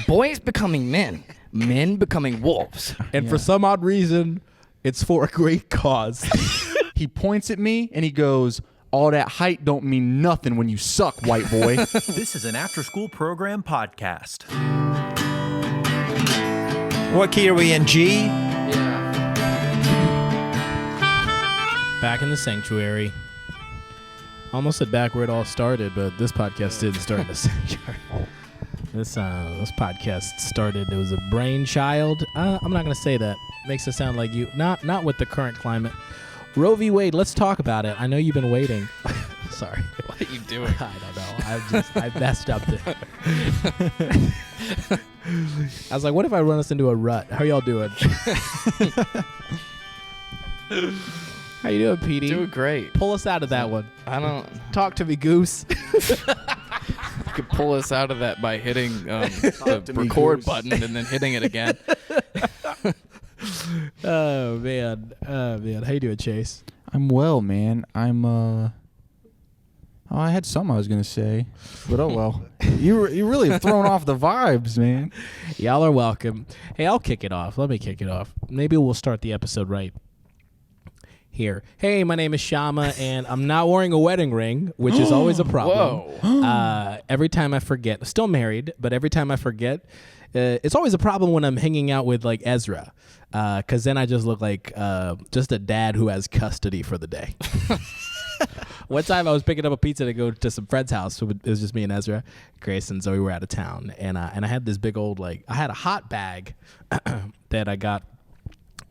Boys becoming men. Men becoming wolves. And for some odd reason, it's for a great cause. He points at me and he goes, all that height don't mean nothing when you suck, white boy. This is an after-school program podcast. What key are we in, G? Back in the sanctuary. Almost said back where it all started, but this podcast didn't start in the sanctuary. This podcast started, it was a brainchild. I'm not going to say that. Makes it sound like you. Not with the current climate. Roe v. Wade, let's talk about it. I know you've been waiting. Sorry. What are you doing? I don't know. I messed up there. I was like, what if I run us into a rut? How y'all doing? How you doing, PD? Doing great. Pull us out of that one. I don't... Talk to me, Goose. You could pull us out of that by hitting the record button and then hitting it again. Oh, man. How you doing, Chase? I'm well, man. I had something I was going to say, but oh well. You really have thrown off the vibes, man. Y'all are welcome. Hey, I'll kick it off. Let me kick it off. Maybe we'll start the episode right here. Hey, my name is Shama, and I'm not wearing a wedding ring, which is always a problem. Whoa. Every time I forget, still married, but every time I forget, it's always a problem when I'm hanging out with like Ezra, because then I just look like just a dad who has custody for the day. One time I was picking up a pizza to go to some friend's house. It was just me and Ezra, Grace, and Zoe were out of town, and I had this big old I had a hot bag that I got.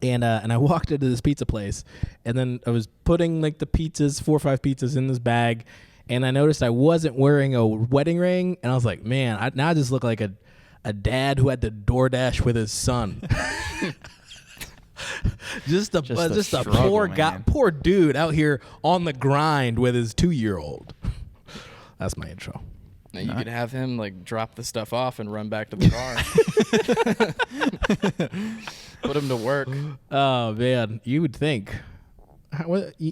And I walked into this pizza place, and then I was putting like the pizzas, 4 or 5 pizzas in this bag, and I noticed I wasn't wearing a wedding ring, and I was like, man, now I just look like a dad who had to DoorDash with his son. just a poor guy, poor dude out here on the grind with his 2-year-old. That's my intro. Now you could have him like drop the stuff off and run back to the car. Put him to work. Oh, man. You would think.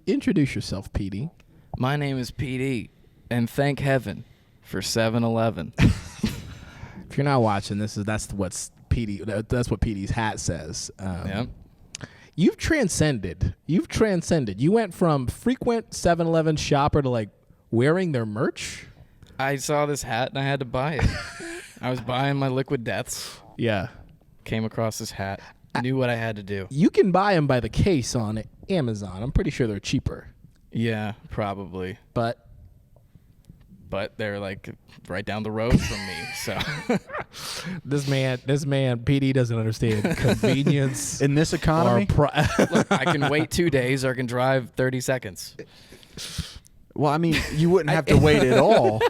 Introduce yourself, PD. My name is PD, and thank heaven for 7-Eleven. If you're not watching, that's what PD's hat says. Yeah. You've transcended. You went from frequent 7-Eleven shopper to like wearing their merch. I saw this hat, and I had to buy it. I was buying my liquid deaths. Yeah. Came across this hat. Knew what I had to do. You can buy them by the case on Amazon. I'm pretty sure they're cheaper. Yeah, probably. But they're like right down the road from me. So this man, PD doesn't understand convenience in this economy. Look, I can wait 2 days or I can drive 30 seconds. Well, I mean, you wouldn't have to wait at all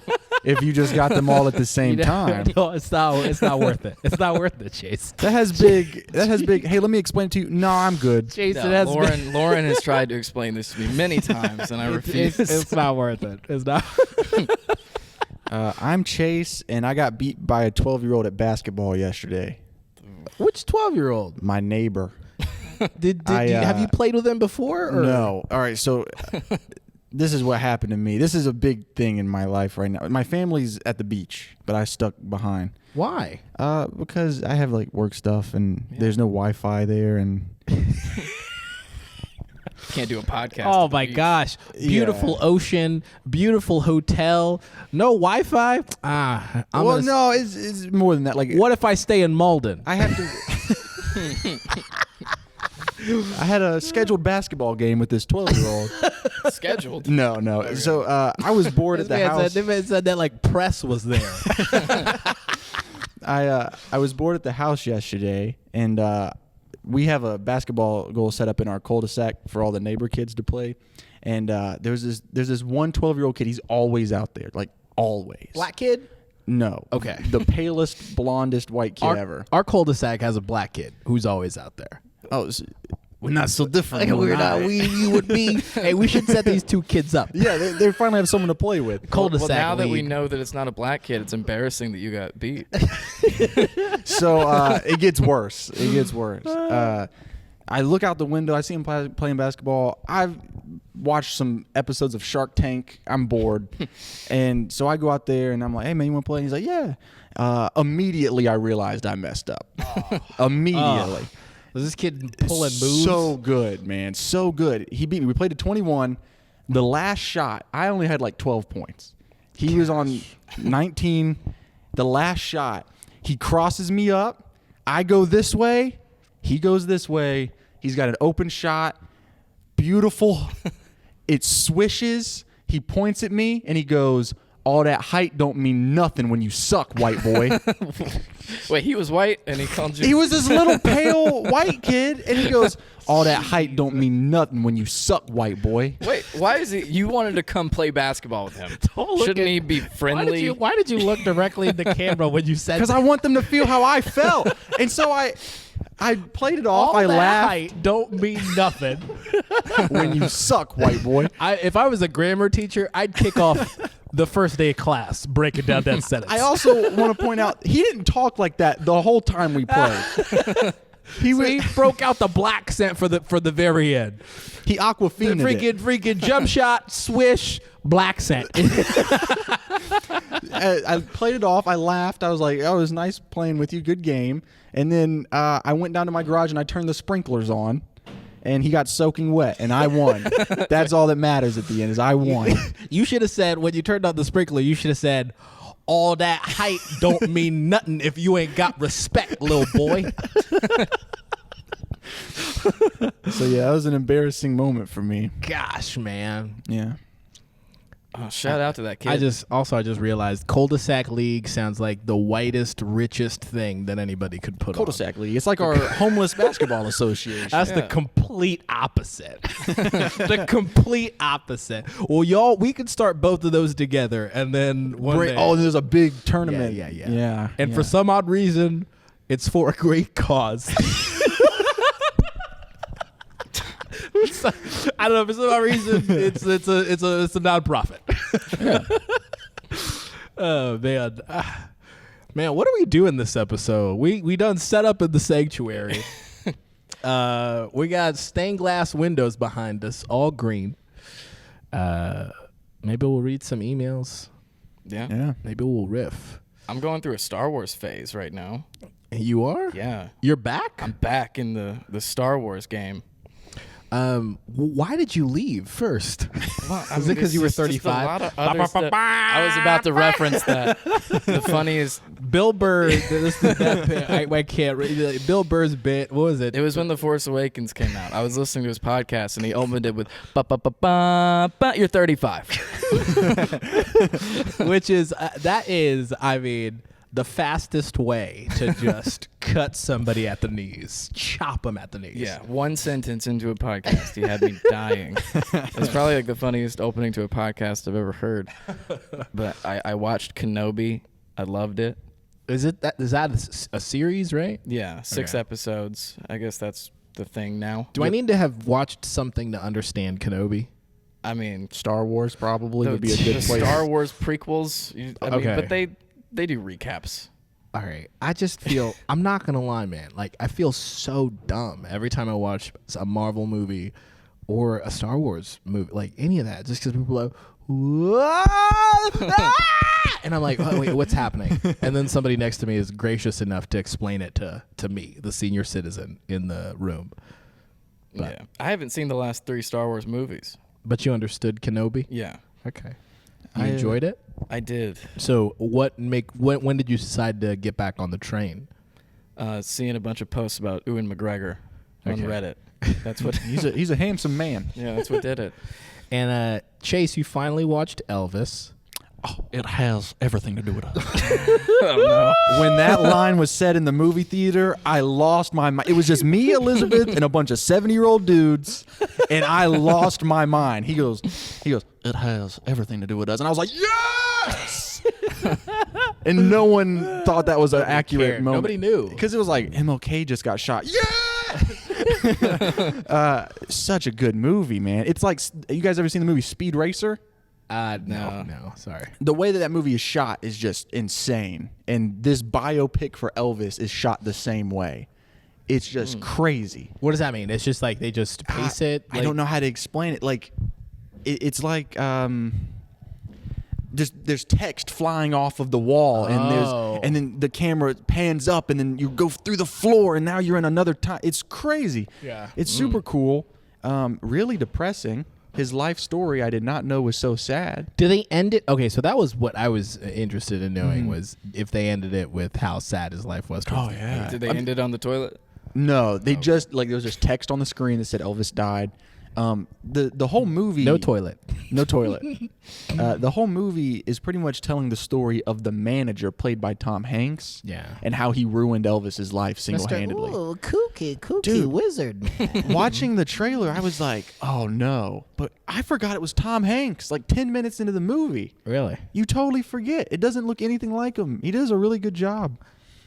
if you just got them all at the same time. No, it's not worth it. It's not worth it, Chase. That has big. Hey, let me explain it to you. No, I'm good. Chase, No, Lauren has tried to explain this to me many times, and I refuse. It's not worth it. It's not. I'm Chase, and I got beat by a 12-year-old at basketball yesterday. Which 12-year-old? My neighbor. Have you played with him before? Or? No. All right, so this is what happened to me. This is a big thing in my life right now. My family's at the beach, but I stuck behind. Why? Because I have like work stuff, and there's no Wi-Fi there, and can't do a podcast. Oh my gosh! Beautiful ocean, beautiful hotel, no Wi-Fi. No, it's more than that. Like, what if I stay in Malden? I have to. I had a scheduled basketball game with this 12-year-old. Scheduled? No. Okay. So I was bored at the house. This man said that like press was there. I was bored at the house yesterday, and we have a basketball goal set up in our cul-de-sac for all the neighbor kids to play. And there's this one 12-year-old kid. He's always out there, like always. Black kid? No. Okay. The palest, blondest white kid ever. Our cul-de-sac has a black kid who's always out there. Oh, we're not so different. We're not. You would be. Hey, we should set these 2 kids up. Yeah, they finally have someone to play with. Cul-de-sac. Well, now that we know that it's not a black kid, it's embarrassing that you got beat. So it gets worse. I look out the window. I see him playing basketball. watch some episodes of Shark Tank. I'm bored. And so I go out there and I'm like, hey, man, you want to play? And he's like, yeah. Immediately I realized I messed up. Immediately. Was this kid pulling moves? So good, man. So good. He beat me. We played at 21. The last shot, I only had like 12 points. He was on 19. The last shot, he crosses me up. I go this way. He goes this way. He's got an open shot. Beautiful. It swishes. He points at me and he goes, all that height don't mean nothing when you suck, white boy. Wait, he was white and he called you? He was this little pale white kid, and he goes, all that height don't mean nothing when you suck, white boy. Wait, why is he? You wanted to come play basketball with him. Shouldn't he be friendly? Why did you look directly in the camera when you said that? Because I want them to feel how I felt. And so I played it off. All I that laughed. height don't mean nothing. When you suck, white boy. If I was a grammar teacher, I'd kick off the first day of class breaking down that sentence. I also want to point out, he didn't talk like that the whole time we played. He broke out the black scent for the very end. He Aquafina Freaking jump shot, swish, black scent. I played it off. I laughed. I was like, oh, it was nice playing with you. Good game. And then I went down to my garage and I turned the sprinklers on. And he got soaking wet, and I won. That's all that matters at the end is I won. You should have said, when you turned on the sprinkler, you should have said, all that height don't mean nothing if you ain't got respect, little boy. So, yeah, that was an embarrassing moment for me. Gosh, man. Yeah. Oh, shout out to that kid. I just realized cul-de-sac league sounds like the whitest, richest thing that anybody could put on. Cul-de-sac league. It's like our homeless basketball association. That's the complete opposite. The complete opposite. Well, we could start both of those together, and then one day. Oh, there's a big tournament. Yeah. And for some odd reason, it's for a great cause. I don't know, for some odd reason it's a nonprofit. Oh man. Man, what are we doing this episode? We done set up in the sanctuary. We got stained glass windows behind us, all green. Maybe we'll read some emails. Yeah. Maybe we'll riff. I'm going through a Star Wars phase right now. You are? Yeah. You're back? I'm back in the Star Wars game. Why did you leave first? Well, Was it because you were 35? I was about to reference that. The funniest. Bill Burr. I can't read. Bill Burr's bit. What was it? It was when The Force Awakens came out. I was listening to his podcast and he opened it with "Ba you're 35," which is I mean, the fastest way to just cut somebody at the knees, chop them at the knees. Yeah, one sentence into a podcast, he had me dying. It's probably like the funniest opening to a podcast I've ever heard. But I watched Kenobi. I loved it. Is that a series, right? Yeah, 6 episodes. I guess that's the thing now. Do I need to have watched something to understand Kenobi? I mean, Star Wars probably would be a good place. Star Wars prequels. I mean, but they do recaps. All right. I just feel, I'm not going to lie, man. Like, I feel so dumb every time I watch a Marvel movie or a Star Wars movie, like any of that, just because people are like, "Whoa!" And I'm like, oh, wait, what's happening? And then somebody next to me is gracious enough to explain it to me, the senior citizen in the room. But, yeah. I haven't seen the last 3 Star Wars movies. But you understood Kenobi? Yeah. Okay. You enjoyed it? I did. So when did you decide to get back on the train? Seeing a bunch of posts about Ewan McGregor on Reddit. That's what he's a handsome man. Yeah, that's what did it. And Chase, you finally watched Elvis. Oh, it has everything to do with us. Oh, no. When that line was said in the movie theater, I lost my mind. It was just me, Elizabeth, and a bunch of 70-year-old dudes, and I lost my mind. He goes, it has everything to do with us. And I was like, yes! And no one thought that was an accurate moment. Nobody knew. Because it was like, MLK just got shot. Yeah! Such a good movie, man. It's like, you guys ever seen the movie Speed Racer? No, sorry. The way that movie is shot is just insane. And this biopic for Elvis is shot the same way. It's just crazy. What does that mean? It's just like they just pace it? I don't know how to explain it. Like, it's like there's text flying off of the wall, and then the camera pans up, and then you go through the floor, and now you're in another time. It's crazy. Yeah. It's super cool. Really depressing. His life story I did not know was so sad. Do they end it? Okay, so that was what I was interested in knowing was if they ended it with how sad his life was. Oh yeah. Did they end it on the toilet? No, they just like there was just text on the screen that said Elvis died. The whole movie. No toilet. No toilet. The whole movie is pretty much telling the story of the manager played by Tom Hanks. Yeah. And how he ruined Elvis's life single-handedly. Ooh, kooky Dude. wizard. Watching the trailer, I was like, oh no. But I forgot it was Tom Hanks like 10 minutes into the movie. Really? You totally forget. It doesn't look anything like him. He does a really good job.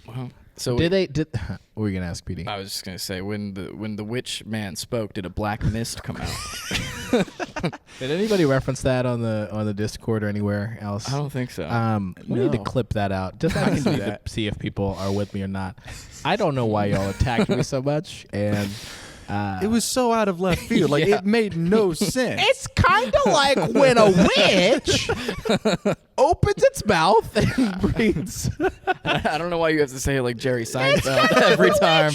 Well, so Did what were you gonna ask, PD? I was just gonna say when the witch man spoke, did a black mist come out? Did anybody reference that on the Discord or anywhere else? I don't think so. We need to No. clip that out. Just I can do that. See if people are with me or not. I don't know why y'all attacked me so much, and It was so out of left field. Like, Yeah. it made no sense. it's kind of like when a witch opens its mouth and breathes. I don't know why you have to say it like Jerry Seinfeld every time.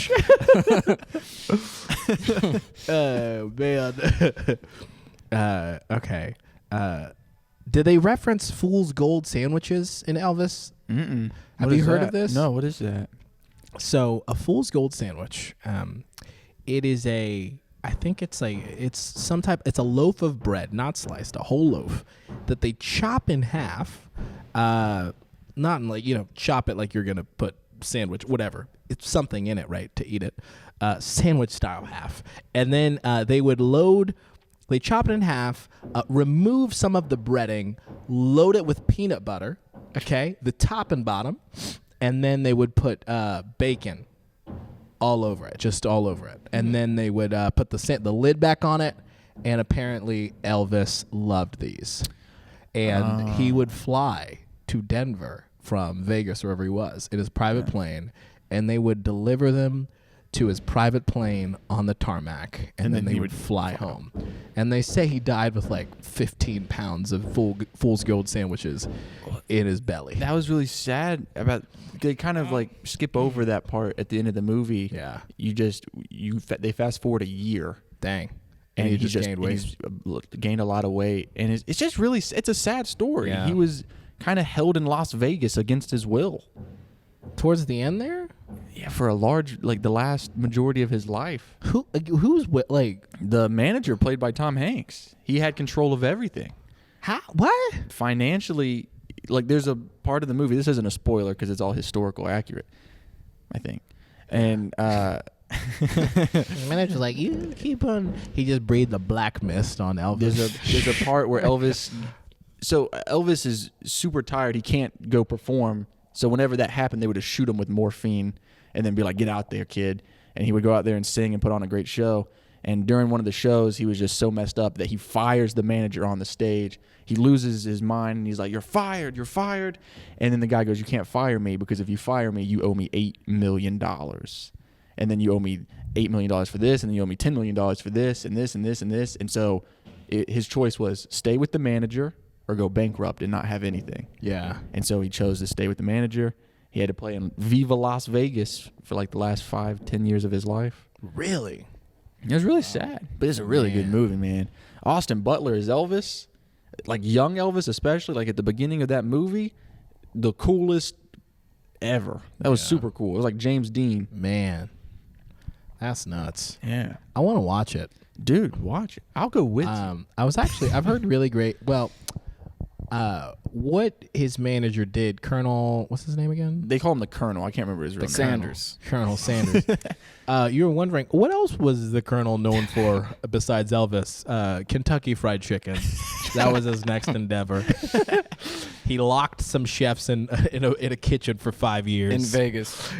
Oh man. Okay. Did they reference Fool's Gold sandwiches in Elvis? Mm-mm. Have What you is heard that? of this? No, what is that? So a Fool's Gold sandwich, it is I think it's a loaf of bread, not sliced, a whole loaf that they chop in half, not in like, chop it like you're going to put sandwich, whatever. It's something in it, right, to eat it, sandwich style half. And then they chop it in half, remove some of the breading, load it with peanut butter, okay, the top and bottom, and then they would put bacon all over it, just all over it. And then they would put the lid back on it, and apparently Elvis loved these. And he would fly to Denver from Vegas, wherever he was, in his private plane, and they would deliver them to his private plane on the tarmac, and then they would fly home. And they say he died with like 15 pounds of Fool's Gold sandwiches in his belly. That was really sad. They kind of like skip over that part at the end of the movie. Yeah. They fast forward a year. Dang. And he just gained weight. He's gained a lot of weight, and it's just really, it's a sad story. Yeah. He was kind of held in Las Vegas against his will. Towards the end there? Yeah, for the last majority of his life. Who's like The manager, played by Tom Hanks, he had control of everything. how? What? Financially, like there's a part of the movie, this isn't a spoiler because it's all historical accurate, I think. And The manager's like, you keep on. He just breathed a black mist on Elvis. there's a part where Elvis is super tired, he can't go perform. So whenever that happened, they would just shoot him with morphine and then be like, get out there, kid. And he would go out there and sing and put on a great show. And during one of the shows, he was just so messed up that he fires the manager on the stage. He loses his mind, and he's like, you're fired. And then the guy goes, you can't fire me, because if you fire me, you owe me $8 million. And then you owe me $8 million for this, and then you owe me $10 million for this, and this, and this, and this. And so his choice was stay with the manager or go bankrupt and not have anything. Yeah. And so he chose to stay with the manager. He had to play in Viva Las Vegas for like the last 5-10 years of his life. Really? It was really sad, but it's a really good movie, man. Austin Butler is Elvis, like young Elvis especially, like at the beginning of that movie, the coolest ever. That was super cool. It was like James Dean. Man, that's nuts. Yeah. I want to watch it. Dude, watch it. I'll go with you. I've heard really great. Well, what his manager did, Colonel, what's his name again? They call him the Colonel. I can't remember his real name. Sanders. Colonel Sanders. You were wondering, what else was the Colonel known for besides Elvis? Kentucky Fried Chicken. That was his next endeavor. He locked some chefs in a kitchen for 5 years. In Vegas.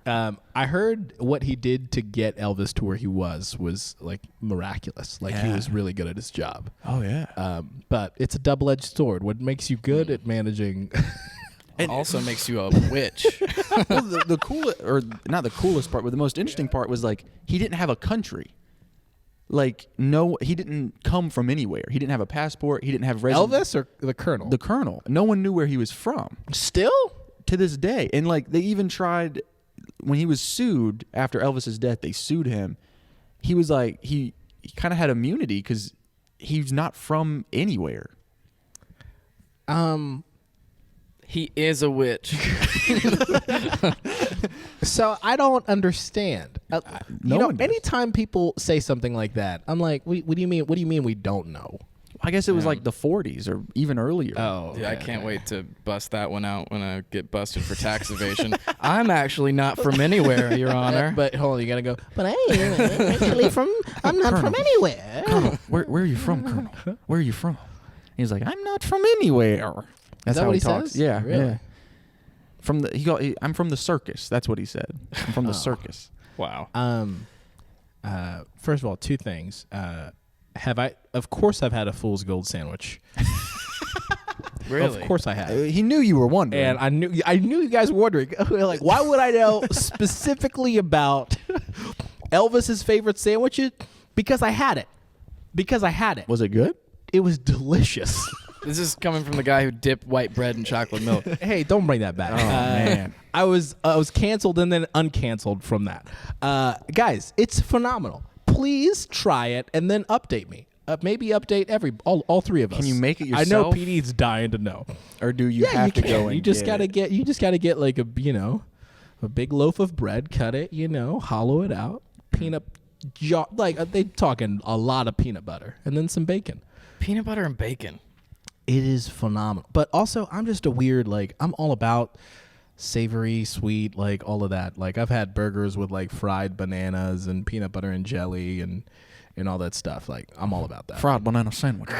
I heard what he did to get Elvis to where he was like miraculous. Like he was really good at his job. Oh, yeah. But it's a double-edged sword. What makes you good at managing? It also makes you a witch. Well, the coolest, or not the coolest part, but the most interesting part was like he didn't have a country. Like, no, he didn't come from anywhere. He didn't have a passport. He didn't have residence. Elvis or the Colonel? The Colonel. No one knew where he was from Still? to this day. And like, they even tried when he was sued after Elvis's death. They sued him. He was like, he kind of had immunity because he's not from anywhere. He is a witch. So I don't understand. No one does. Anytime people say something like that, I'm like, what do you mean? What do you mean we don't know? I guess it was like the 40s or even earlier. Oh, Yeah, I can't wait to bust that one out when I get busted for tax evasion. I'm actually not from anywhere, Your Honor. But hold on, you gotta go. But I ain't actually from. I'm not from anywhere. Colonel, where are you from, Colonel? Where are you from? He's like, I'm not from anywhere. That's that how what he he talks. says? Yeah, Really? yeah. I'm from the circus. That's what he said. I'm from the circus. Wow. First of all, two things. Of course, I've had a fool's gold sandwich. Really? Of course, I have. He knew you were wondering. And I knew you guys were wondering. Like, why would I know specifically about Elvis's favorite sandwiches? Because I had it. Was it good? It was delicious. This is coming from the guy who dipped white bread in chocolate milk. Hey, don't bring that back. Oh, man. I was canceled and then uncanceled from that. Guys, it's phenomenal. Please try it and then update me. Maybe update all three of us. Can you make it I know yourself? PD's dying to know. Or do you have to go and You just get gotta it? get. You just gotta get like a big loaf of bread, cut it, hollow it out, peanut like they talking a lot of peanut butter and then some bacon. Peanut butter and bacon. It is phenomenal. But also, I'm just a weird, I'm all about savory, sweet, like all of that. Like, I've had burgers with like fried bananas and peanut butter and jelly and all that stuff. Like, I'm all about that. fried banana sandwich.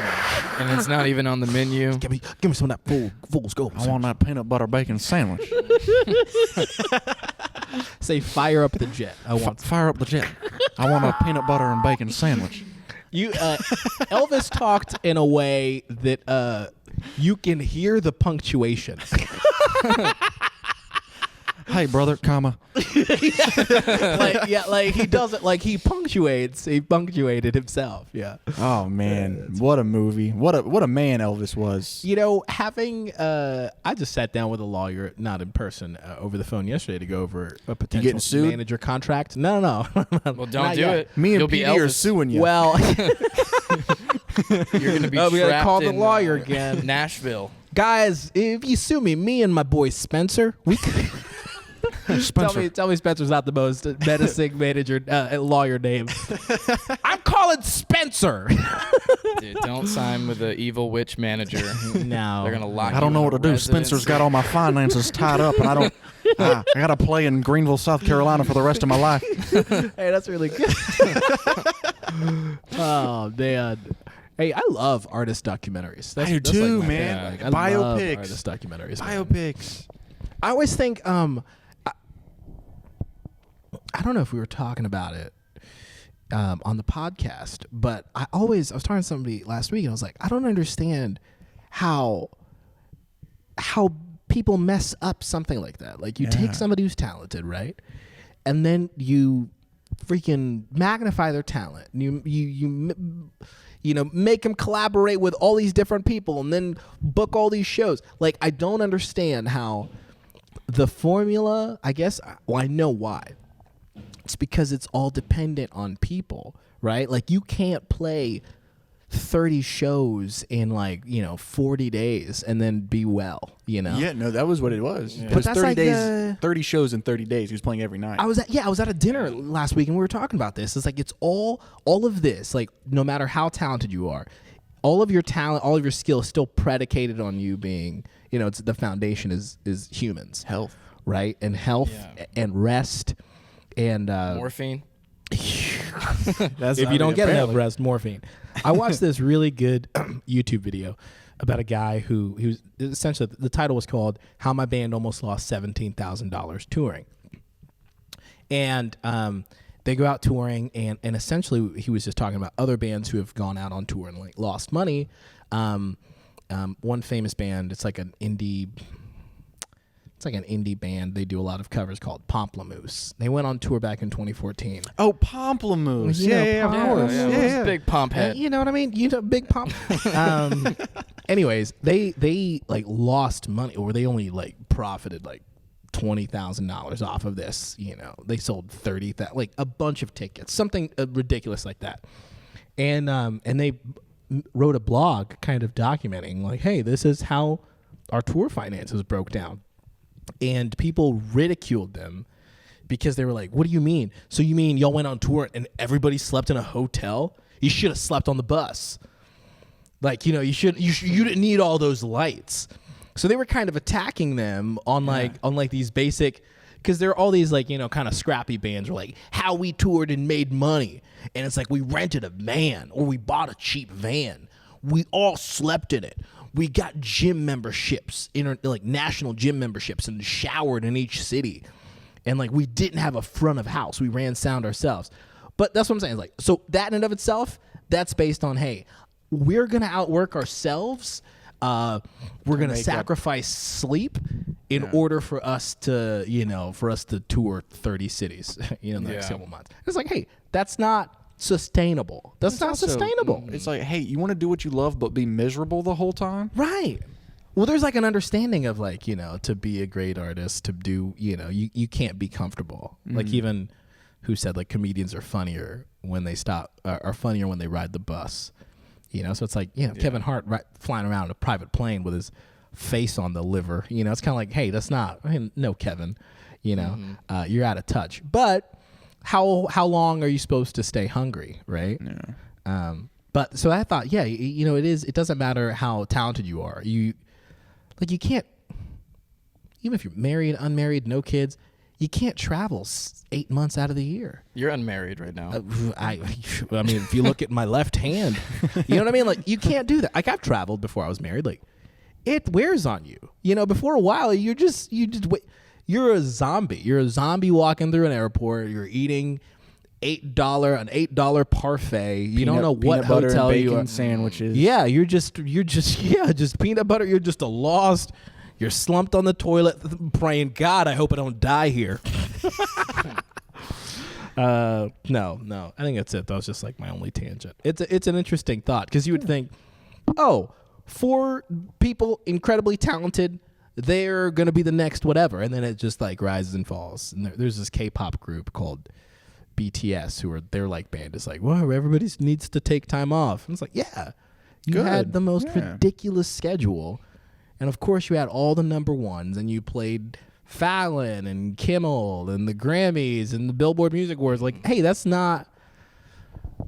And it's not even on the menu. Give me some of that fool's gold. I want that peanut butter bacon sandwich. Say, fire up the jet. I want Fire up the jet. I want a peanut butter and bacon sandwich. you. Elvis talked in a way that you can hear the punctuation. Hey, brother, comma. like he does it. Like he punctuates. He punctuated himself. Yeah. Oh man, what a movie! What a man Elvis was. Having I just sat down with a lawyer, not in person, over the phone yesterday to go over a potential getting sued? manager contract. No. Well, don't do it. Me and You'll be PD are Elvis. suing you. Well, You're gonna be we gotta trapped call the in, lawyer again. Nashville. Guys, if you sue me and my boy Spencer, we could. Spencer. Tell me Spencer's not the most menacing manager lawyer name. I'm calling Spencer. Dude, don't sign with the evil witch manager. No. They're gonna lock. I don't you know in what a to do. residence. Spencer's got all my finances tied up, and I don't. I got to play in Greenville, South Carolina, for the rest of my life. Hey, that's really good. Oh man. Hey, I love artist documentaries. That's, I do that's too, my man. thing. I love Biopics. artist documentaries. man. Biopics. I always think I don't know if we were talking about it on the podcast, but I was talking to somebody last week and I was like, I don't understand how people mess up something like that. Like, you take somebody who's talented, right? And then you freaking magnify their talent. And you make them collaborate with all these different people and then book all these shows. Like, I don't understand how the formula, I guess, well, I know why. It's because it's all dependent on people, right? Like, you can't play 30 shows in 40 days and then be well, Yeah, no, that was what it was. Yeah. It But was that's 30 like days, 30 shows in 30 days. He was playing every night. I was at a dinner last week and we were talking about this. It's like, it's all of this, like, no matter how talented you are, all of your talent, all of your skill is still predicated on you being, it's the foundation is humans. Health. Right? And health and rest and Morphine. That's if you don't get enough rest, morphine. I watched this really good YouTube video about a guy who was essentially, the title was called "How My Band Almost Lost $17,000 Touring," and they go out touring, and essentially he was just talking about other bands who have gone out on tour and lost money. One famous band, it's like an indie It's like an indie band. They do a lot of covers called Pomplamoose. They went on tour back in 2014. Oh, Pomplamoose. You know, Of course. Yeah. Big pomp head. You know what I mean? You know, big pomp. Anyways, they like lost money, or they only like profited like $20,000 off of this. You know, they sold 30,000, like a bunch of tickets, something ridiculous like that. And they wrote a blog kind of documenting like, hey, this is how our tour finances broke down. And people ridiculed them because they were like, what do you mean? So you mean y'all went on tour and everybody slept in a hotel? You should have slept on the bus. Like, you know, you didn't need all those lights. So they were kind of attacking them on like these basic, because there are all these like, you know, kind of scrappy bands are like, how we toured and made money. And it's like, we rented a van or we bought a cheap van. We all slept in it. We got gym memberships, like national gym memberships, and showered in each city. And like, we didn't have a front of house. We ran sound ourselves. But that's what I'm saying. Like, so that in and of itself, that's based on, hey, we're going to outwork ourselves. We're going to sacrifice sleep in order for us to, you know, tour 30 cities, you know, in the next couple months. It's like, hey, that's not sustainable. That's not sustainable. It's like, hey, you want to do what you love but be miserable the whole time? Right. Well, there's like an understanding of like, you know, to be a great artist, to do, you know, you can't be comfortable. Like even who said like comedians are funnier when they are funnier when they ride the bus. You know, so it's like, you know, Kevin Hart flying around in a private plane with his face on the liver. You know, it's kind of like, hey, that's not, no, Kevin, you know, you're out of touch. But how long are you supposed to stay hungry, right? Yeah. But so I thought, yeah, you know, it doesn't matter how talented you are. You can't, even if you're married, unmarried, no kids, you can't travel 8 months out of the year. You're unmarried right now. I mean, if you look at my left hand, you know what I mean? Like, you can't do that. Like, I've traveled before I was married. Like, it wears on you. You know, before a while, you just wait. You're a zombie. You're a zombie walking through an airport. You're eating an $8 parfait. You don't know what hotel you are. Sandwiches. Yeah, you're just peanut butter. You're just a lost. You're slumped on the toilet praying, God, I hope I don't die here. No. I think that's it. That was just like my only tangent. It's an interesting thought, because you would think, oh, 4 people incredibly talented, they're going to be the next whatever. And then it just like rises and falls. And there's this K-pop group called BTS their like band is like, well, everybody needs to take time off. And it's like, yeah, you had the most ridiculous schedule. And of course you had all the number ones, and you played Fallon and Kimmel and the Grammys and the Billboard Music Awards. Like, hey, that's not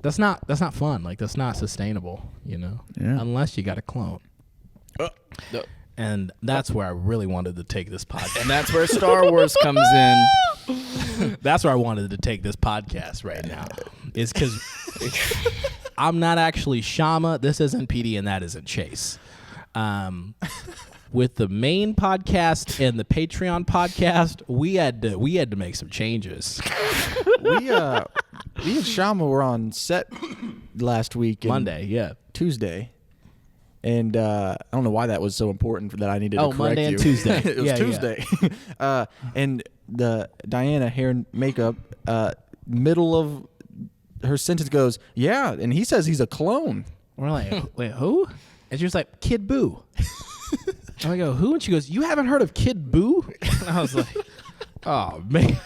fun. Like, that's not sustainable, you know? Yeah. Unless you got a clone. No. And that's where I really wanted to take this podcast. And that's where Star Wars comes in. That's where I wanted to take this podcast right now. Is because I'm not actually Shama. This isn't PD, and that isn't Chase. With the main podcast and the Patreon podcast, we had to make some changes. Me and Shama were on set last week. Monday, Tuesday. And I don't know why that was so important that I needed to correct Monday you. and Tuesday. It was Tuesday. And the Diana hair and makeup, middle of her sentence goes, yeah, and he says he's a clone. We're like, wait, who? And she was like, Kid Boo. And I go, who? And she goes, you haven't heard of Kid Boo? And I was like, oh, man.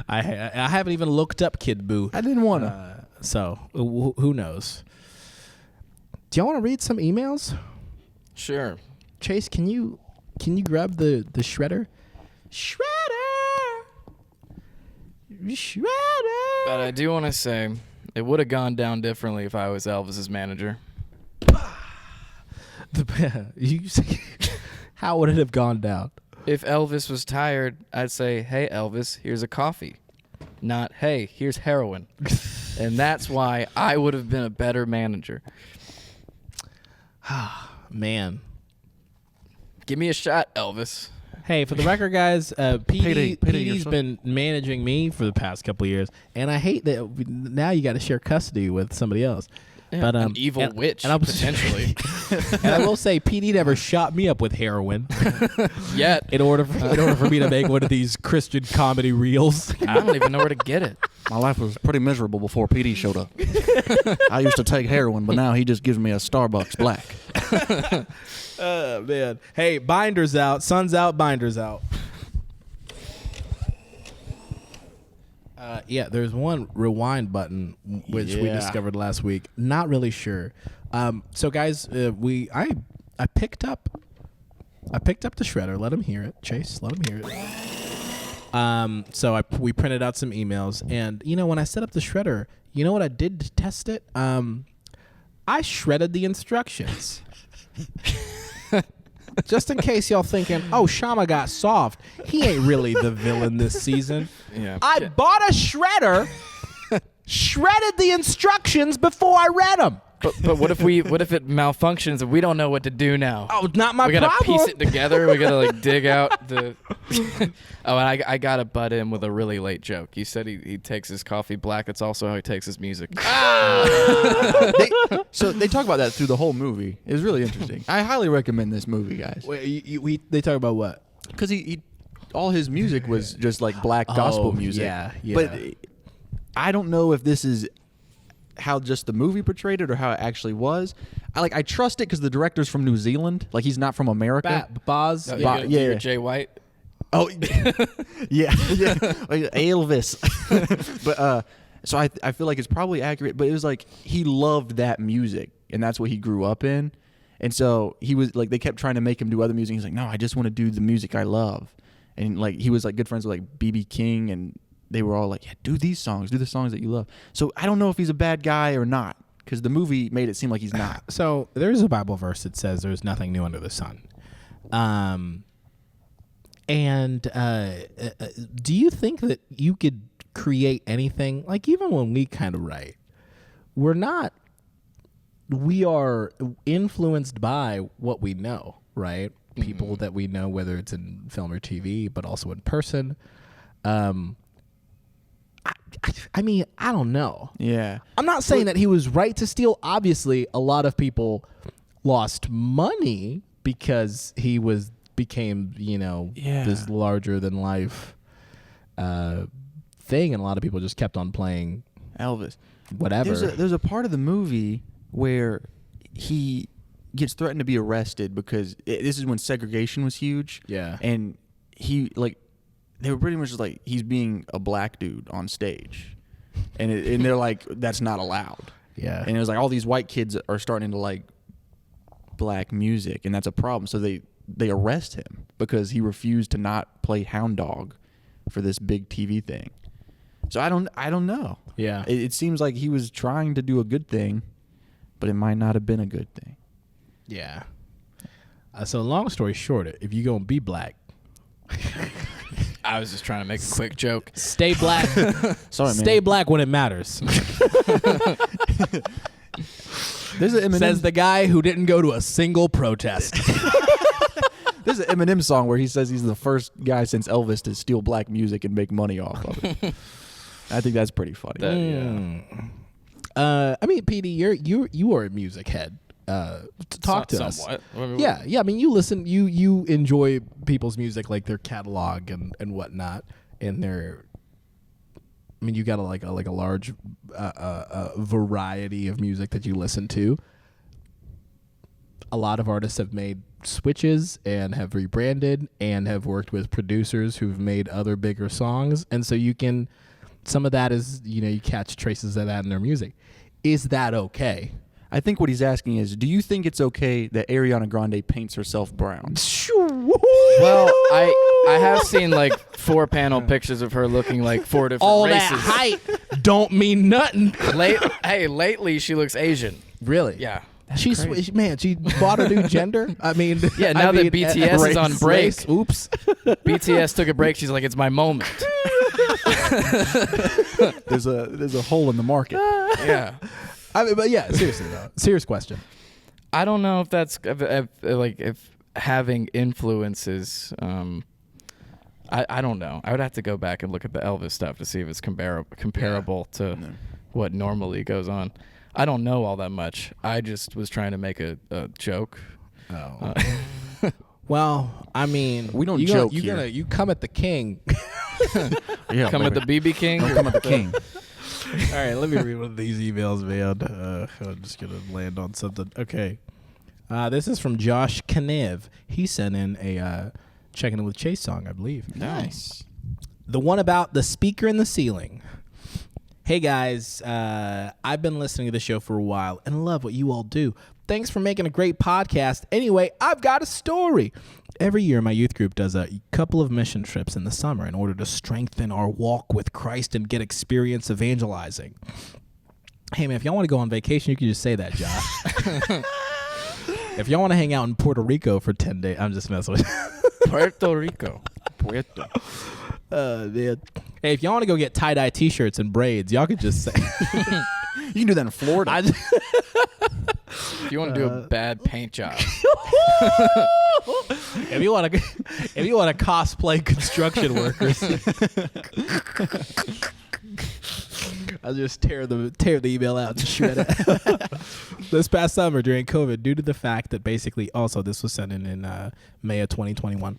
I haven't even looked up Kid Boo. I didn't want to. So who knows? Do y'all want to read some emails? Sure. Chase, can you grab the shredder? Shredder. But I do want to say, it would have gone down differently if I was Elvis's manager. How would it have gone down? If Elvis was tired, I'd say, hey, Elvis, here's a coffee. Not, hey, here's heroin. And that's why I would have been a better manager. Man. Give me a shot, Elvis. Hey, for the record, guys, PD's yourself. been managing me for the past couple of years, and I hate that now you got to share custody with somebody else. But an evil witch, potentially. And I will say, PD never shot me up with heroin Yet. in order for me to make one of these Christian comedy reels. I don't even know where to get it. My life was pretty miserable before PD showed up. I used to take heroin, but now he just gives me a Starbucks black. Oh, man. Hey, binders out. Sun's out, binders out. Yeah, there's one rewind button which we discovered last week. Not really sure. So guys, I picked up the shredder. Let him hear it. Chase, let him hear it. So we printed out some emails, and when I set up the shredder, you know what I did to test it? I shredded the instructions. Just in case y'all thinking, oh, Shama got soft. He ain't really the villain this season. Yeah. I bought a shredder, shredded the instructions before I read them. But what if it malfunctions and we don't know what to do now? Oh, not my problem. We gotta piece it together. We gotta dig out the. Oh, and I gotta butt in with a really late joke. He said he takes his coffee black. That's also how he takes his music. So they talk about that through the whole movie. It was really interesting. I highly recommend this movie, guys. Wait, they talk about what? Because he all his music was just like black gospel music. Yeah. But I don't know if this is how just the movie portrayed it or how it actually was. I trust it because the director's from New Zealand. Like, he's not from America. Boz. You're Jay White. Oh, yeah. Like Elvis. But so I feel like it's probably accurate. But it was like he loved that music, and that's what he grew up in. And so he was like, they kept trying to make him do other music. He's like, no, I just want to do the music I love. And like he was like good friends with like B.B. King, and they were all like, yeah, do these songs, do the songs that you love. So I don't know if he's a bad guy or not, because the movie made it seem like he's not. So there's a Bible verse that says there's nothing new under the sun. Do you think that you could create anything? Like, even when we kind of write, we are influenced by what we know, right? Mm-hmm. People that we know, whether it's in film or TV, but also in person. I mean, I don't know. Yeah. I'm not saying that he was right to steal. Obviously, a lot of people lost money because he became, this larger than life thing, and a lot of people just kept on playing Elvis. Whatever. There's a part of the movie where he gets threatened to be arrested because this is when segregation was huge. Yeah. And they were pretty much just like, he's being a black dude on stage. And they're like, that's not allowed. Yeah. And it was like all these white kids are starting to like black music, and that's a problem. So they arrest him because he refused to not play Hound Dog for this big TV thing. So I don't know. Yeah. It seems like he was trying to do a good thing, but it might not have been a good thing. Yeah. So long story short, if you're going to be black, I was just trying to make a quick joke. Stay black. Sorry, man. Stay black when it matters. There's an Eminem, says the guy who didn't go to a single protest. There's an Eminem song where he says he's the first guy since Elvis to steal black music and make money off of it. I think that's pretty funny. I mean, PD, you are a music head. Talk to us. Somewhat. Yeah. I mean, you listen. You enjoy people's music, like their catalog and whatnot, and their. I mean, you got a large variety of music that you listen to. A lot of artists have made switches and have rebranded and have worked with producers who've made other bigger songs, and so some of that is you catch traces of that in their music. Is that okay? I think what he's asking is, do you think it's okay that Ariana Grande paints herself brown? Well, I have seen like 4-panel pictures of her looking like 4 different all races. That height don't mean nothing. Lately she looks Asian. Really? Yeah. She bought a new gender. I mean, yeah. Now that BTS is on break, race, oops. BTS took a break. She's like, it's my moment. There's a hole in the market. Yeah. I mean, but yeah, seriously though, serious question. I don't know if that's if having influences. I don't know. I would have to go back and look at the Elvis stuff to see if it's comparable to what normally goes on. I don't know all that much. I just was trying to make a joke. Oh. Well, I mean, We don't joke here. You come at the king. Yeah, Come at the BB King. Don't come at the king. All right, let me read one of these emails, man. I'm just going to land on something. Okay. This is from Josh Kanev. He sent in a Checking In with Chase song, I believe. Nice. The one about the speaker in the ceiling. Hey, guys. I've been listening to the show for a while and love what you all do. Thanks for making a great podcast. Anyway, I've got a story. Every year, my youth group does a couple of mission trips in the summer in order to strengthen our walk with Christ and get experience evangelizing. Hey, man, if y'all want to go on vacation, you can just say that, Josh. If y'all want to hang out in Puerto Rico for 10 days, I'm just messing with you. Puerto Rico. Puerto. Man. Hey, if y'all want to go get tie-dye T-shirts and braids, y'all could just say. You can do that in Florida. If you want to do a bad paint job. If you want to cosplay construction workers, I'll just tear the email out and shred it. This past summer during COVID, due to the fact that basically, also this was sent in May of 2021.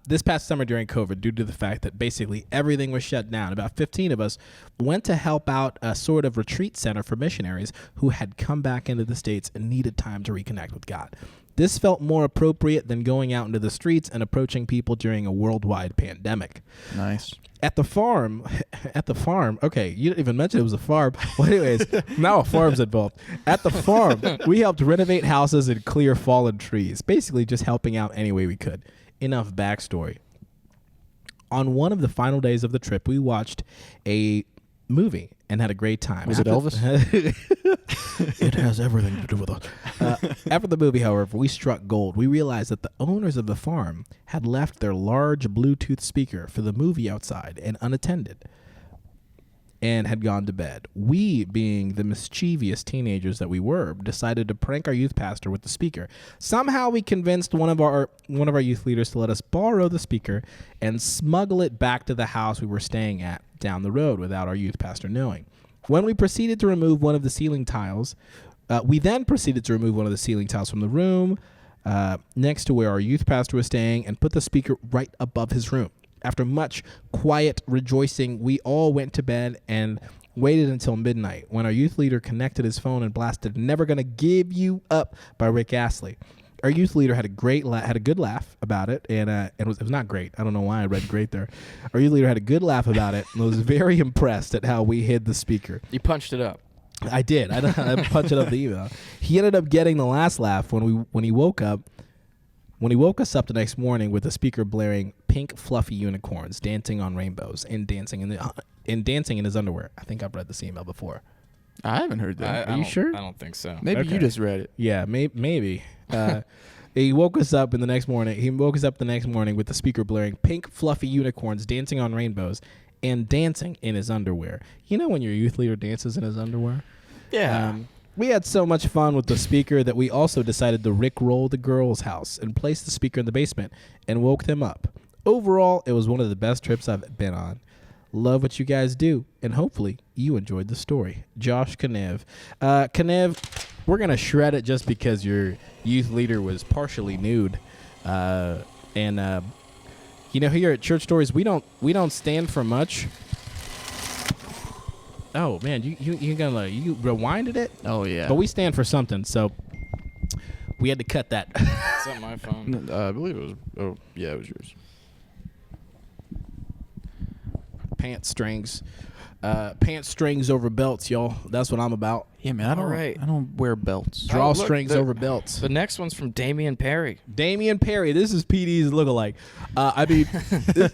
This past summer during COVID, due to the fact that basically everything was shut down, about 15 of us went to help out a sort of retreat center for missionaries who had come back into the States and needed time to reconnect with God. This felt more appropriate than going out into the streets and approaching people during a worldwide pandemic. Nice. At the farm, okay, you didn't even mention it was a farm. Well, anyways, now a farm's involved. At the farm, we helped renovate houses and clear fallen trees, basically just helping out any way we could. Enough backstory. On one of the final days of the trip, we watched a movie and had a great time. Was it Elvis? It has everything to do with us. After the movie, however, we struck gold. We realized that the owners of the farm had left their large Bluetooth speaker for the movie outside and unattended and had gone to bed. We, being the mischievous teenagers that we were, decided to prank our youth pastor with the speaker. Somehow we convinced one of our youth leaders to let us borrow the speaker and smuggle it back to the house we were staying at down the road without our youth pastor knowing. When we proceeded to remove one of the ceiling tiles, from the room next to where our youth pastor was staying and put the speaker right above his room. After much quiet rejoicing, we all went to bed and waited until midnight when our youth leader connected his phone and blasted "Never Gonna Give You Up" by Rick Astley. Our youth leader had a good laugh about it, and it was not great. I don't know why I read great there. Our youth leader had a good laugh about it and was very impressed at how we hid the speaker. You punched it up. I did. I punched it up the email. He ended up getting the last laugh when he woke up. When he woke us up the next morning with the speaker blaring "Pink Fluffy Unicorns Dancing on Rainbows" and dancing in his underwear. I think I've read this email before. I haven't heard that. Are you sure? I don't think so. Maybe Okay. you just read it. Yeah, maybe. He woke us up the next morning with the speaker blaring "Pink Fluffy Unicorns Dancing on Rainbows" and dancing in his underwear. You know when your youth leader dances in his underwear? Yeah. We had so much fun with the speaker that we also decided to rickroll the girls' house and place the speaker in the basement and woke them up. Overall, it was one of the best trips I've been on. Love what you guys do, and hopefully you enjoyed the story. Josh Kanev. Kanev, we're going to shred it just because your youth leader was partially nude. Here at Church Stories, we don't stand for much. Oh man, you rewinded it? Oh yeah. But we stand for something, so we had to cut that. It's on my phone. I believe it was. Oh yeah, it was yours. Pants strings over belts, y'all. That's what I'm about. Yeah, man. I Alright. don't wear belts. Drawstrings over belts. The next one's from Damian Perry. Damian Perry. This is PD's lookalike.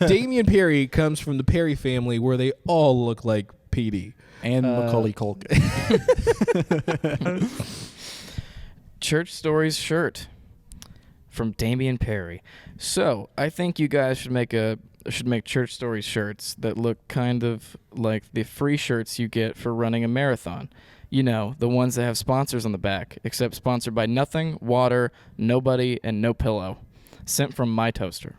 Damian Perry comes from the Perry family, where they all look like PD. And Macaulay Culkin. Church Stories shirt from Damian Perry. So I think you guys should make Church Stories shirts that look kind of like the free shirts you get for running a marathon. You know, the ones that have sponsors on the back, except sponsored by nothing, water, nobody, and no pillow. Sent from my toaster.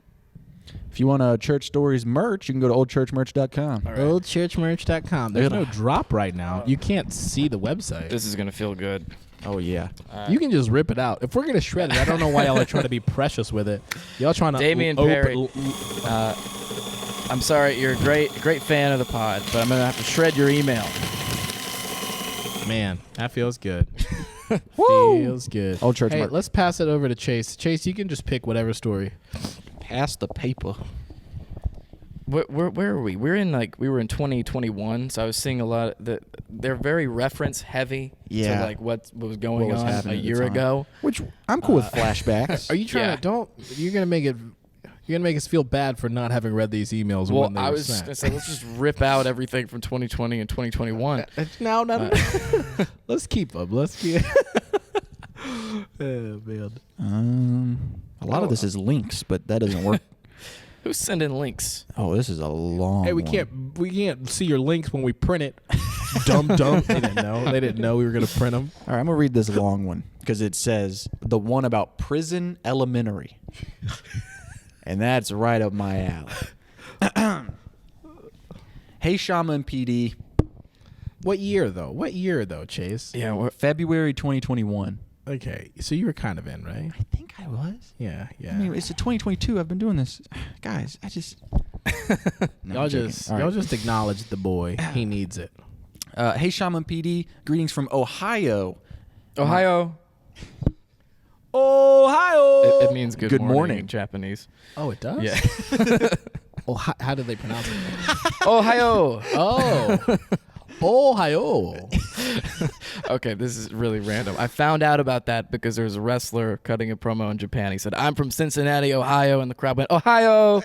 If you want Church Stories merch, you can go to oldchurchmerch.com. All right. Oldchurchmerch.com. There's Ugh. no drop right now. You can't see the website. This is gonna feel good. Oh, yeah. You can just rip it out. If we're gonna shred it, I don't know why y'all are trying to be precious with it. Y'all trying to Damian Perry. I'm sorry, you're a great fan of the pod, but I'm gonna have to shred your email. Man, that feels good. Woo! Feels good. Old Church Hey, merch. let's pass it over to Chase. Chase, you can just pick whatever story. Pass the paper. Where are we? We were in 2021, so I was seeing a lot of they're very reference heavy Yeah. to like what was going What was on a happening at the year time. ago. Which I'm cool with flashbacks. Are you trying Yeah. to you're gonna make us feel bad for not having read these emails Well, when they I were was sent. gonna say let's just rip out everything from 2020 and 2021. No. Let's keep them. Let's keep. Oh man. A lot of this is links, but that doesn't work. Who's sending links? Oh, this is a long Hey, we one. can't see your links when we print it. Dumb. They didn't know we were gonna print them. All right, I'm going to read this long one because it says the one about prison elementary. And that's right up my alley. Hey, Shama and PD. What year though, Chase? Yeah, February 2021. Okay, so you were kind of in, right? I think I was. Yeah. I mean, it's a 2022. I've been doing this. Guys, I just... No, y'all I'm joking. just All right. y'all just acknowledge the boy. He needs it. Hey, Shaman PD. Greetings from Ohio. Ohio. Ohio. It means good, Good morning. in Japanese. Oh, it does. Yeah. Oh, how do they pronounce it? Ohio. Oh, Ohio. Okay, this is really random. I found out about that because there was a wrestler cutting a promo in Japan. He said, "I'm from Cincinnati, Ohio," and the crowd went, "Ohio."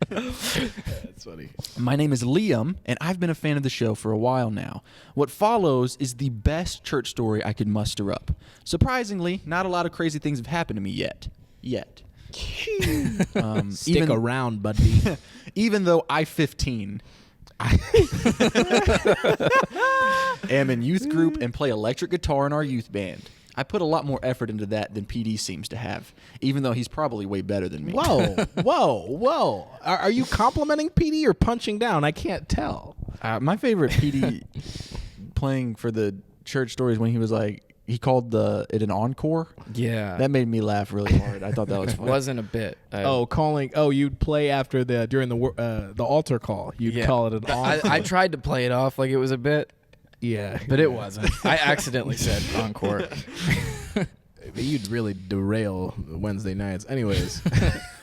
That's funny. My name is Liam, and I've been a fan of the show for a while now. What follows is the best church story I could muster up. Surprisingly, not a lot of crazy things have happened to me yet. Stick around, buddy. Even though I 15 am in youth group and play electric guitar in our youth band. I put a lot more effort into that than PD seems to have, even though he's probably way better than me. Whoa. Are you complimenting PD or punching down? I can't tell. My favorite PD playing for the church stories when he was like, he called it an encore. Yeah. That made me laugh really hard. I thought that was It funny. wasn't a bit. You'd play after during the altar call. You'd call it an encore. I tried to play it off like it was a bit, Yeah. but it wasn't. I accidentally said encore. You'd really derail Wednesday nights. Anyways.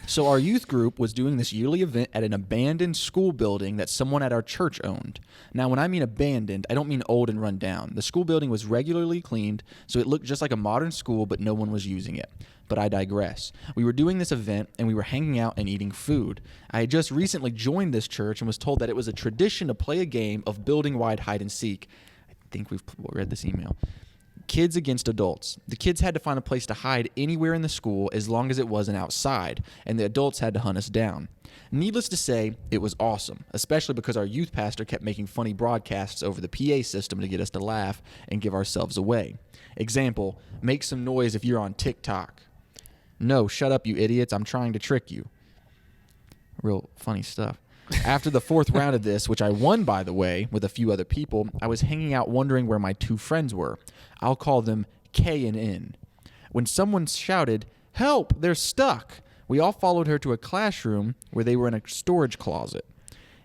So our youth group was doing this yearly event at an abandoned school building that someone at our church owned. Now, when I mean abandoned, I don't mean old and run down. The school building was regularly cleaned, so it looked just like a modern school, but no one was using it. But I digress. We were doing this event, and we were hanging out and eating food. I had just recently joined this church and was told that it was a tradition to play a game of building-wide hide-and-seek. I think we've read this email. Kids against adults. The kids had to find a place to hide anywhere in the school as long as it wasn't outside, and the adults had to hunt us down. Needless to say, it was awesome, especially because our youth pastor kept making funny broadcasts over the PA system to get us to laugh and give ourselves away. Example, make some noise if you're on TikTok. No, shut up, you idiots. I'm trying to trick you. Real funny stuff. After the fourth round of this, which I won, by the way, with a few other people, I was hanging out wondering where my two friends were. I'll call them K and N. When someone shouted, "Help, they're stuck," we all followed her to a classroom where they were in a storage closet.